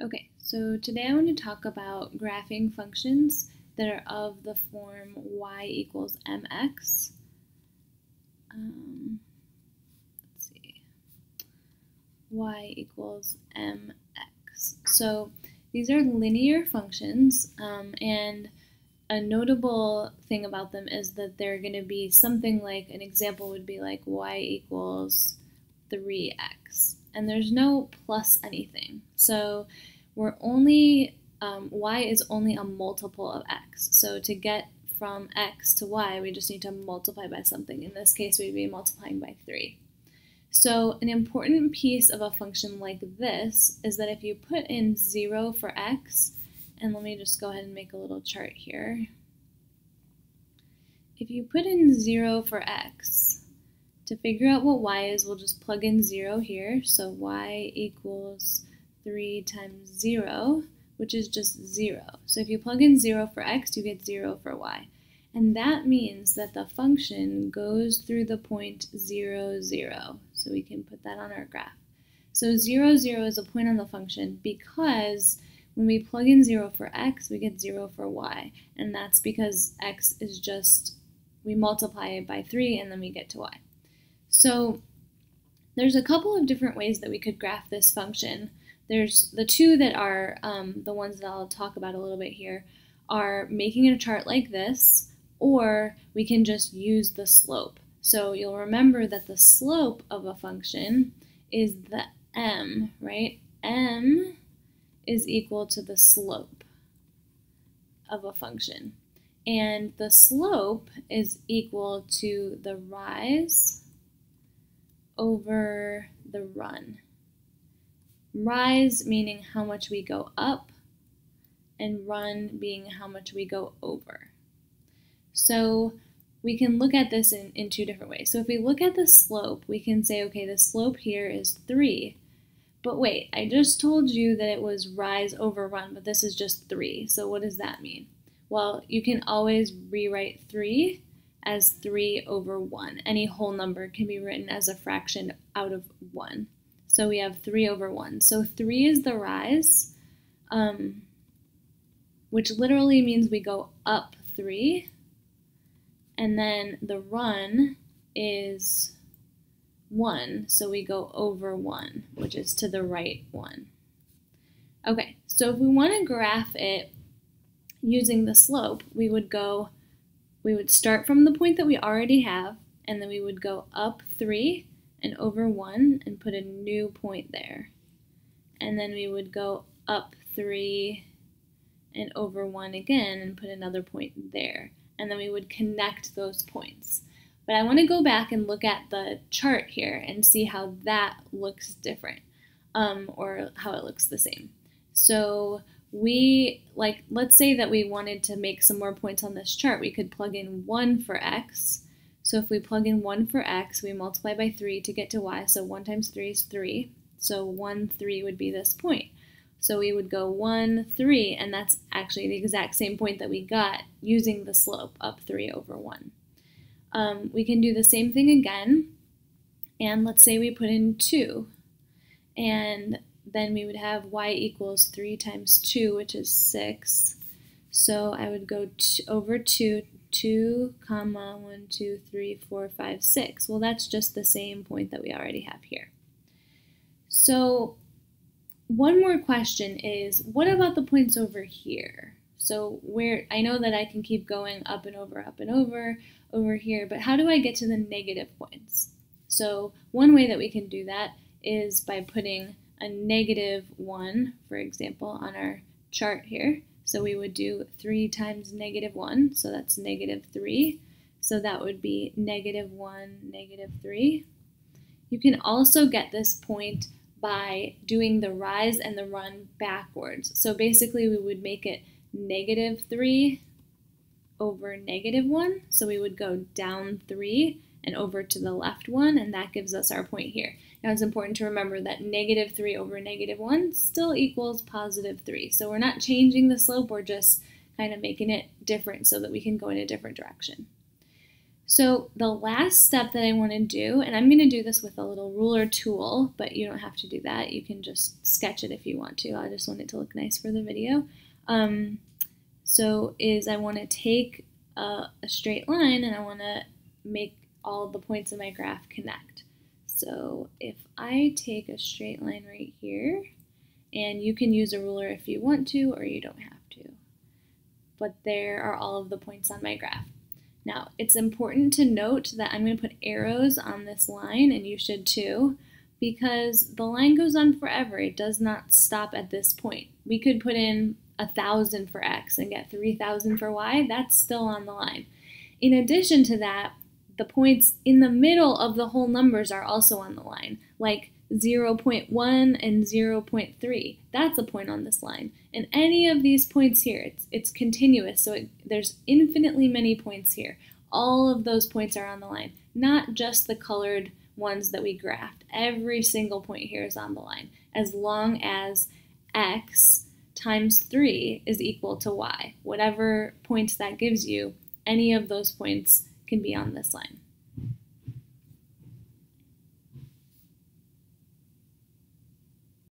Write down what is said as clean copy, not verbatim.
Okay, so today I want to talk about graphing functions that are of the form y equals mx. Let's see, y equals mx. So these are linear functions, and a notable thing about them is that they're going to be something like, an example would be like y equals 3x, and there's no plus anything. So we're only, y is only a multiple of x. So to get from x to y, we just need to multiply by something. In this case, we'd be multiplying by 3. So an important piece of a function like this is that if you put in 0 for x, and let me just go ahead and make a little chart here. If you put in 0 for x, to figure out what y is, we'll just plug in 0 here. So y equals 3 times 0, which is just 0. So if you plug in 0 for x, you get 0 for y. And that means that the function goes through the point 0, 0. So we can put that on our graph. So 0, 0 is a point on the function because when we plug in 0 for x, we get 0 for y. And that's because x is just, we multiply it by 3 and then we get to y. So there's a couple of different ways that we could graph this function. There's the two that are the ones that I'll talk about a little bit here are making a chart like this, or we can just use the slope. So you'll remember that the slope of a function is the m, right? M is equal to the slope of a function. And the slope is equal to the rise over the run. Rise meaning how much we go up, and run being how much we go over. So we can look at this in two different ways. So if we look at the slope, we can say, okay, the slope here is 3. But wait, I just told you that it was rise over run, but this is just 3. So what does that mean? Well, you can always rewrite 3 as 3 over 1. Any whole number can be written as a fraction out of 1. So we have 3 over 1. So 3 is the rise, which literally means we go up 3. And then the run is 1, so we go over 1, which is to the right 1. Okay, so if we want to graph it using the slope, we would start from the point that we already have, and then we would go up 3 and over 1 and put a new point there. And then we would go up 3 and over 1 again and put another point there. And then we would connect those points. But I want to go back and look at the chart here and see how that looks different, or how it looks the same. So let's say that we wanted to make some more points on this chart. We could plug in 1 for x. So if we plug in 1 for x, we multiply by 3 to get to y. So 1 times 3 is 3. So 1, 3 would be this point. So we would go 1, 3, and that's actually the exact same point that we got using the slope, up 3 over 1. We can do the same thing again, and let's say we put in 2, and then we would have y equals 3 times 2, which is 6. So I would go over 2, 2, 1, 2, 3, 4, 5, 6. Well, that's just the same point that we already have here. So one more question is, what about the points over here? So I know that I can keep going up and over here, but how do I get to the negative points? So one way that we can do that is by putting a -1, for example, on our chart here. So we would do 3 times -1, so that's -3. So that would be -1, -3. You can also get this point by doing the rise and the run backwards. So basically we would make it -3 over -1. So we would go down 3 and over to the left 1, and that gives us our point here. Now it's important to remember that -3 over -1 still equals +3. So we're not changing the slope, we're just kind of making it different so that we can go in a different direction. So the last step that I want to do, and I'm going to do this with a little ruler tool, but you don't have to do that. You can just sketch it if you want to. I just want it to look nice for the video. Is I want to take a straight line and I want to make all of the points of my graph connect. So if I take a straight line right here, and you can use a ruler if you want to or you don't have to, but there are all of the points on my graph. Now, it's important to note that I'm going to put arrows on this line, and you should too, because the line goes on forever. It does not stop at this point. We could put in 1,000 for x and get 3,000 for y. That's still on the line. In addition to that, the points in the middle of the whole numbers are also on the line, like 0.1 and 0.3. That's a point on this line. And any of these points here, it's continuous, so there's infinitely many points here. All of those points are on the line, not just the colored ones that we graphed. Every single point here is on the line, as long as x times 3 is equal to y. Whatever points that gives you, any of those points can be on this line.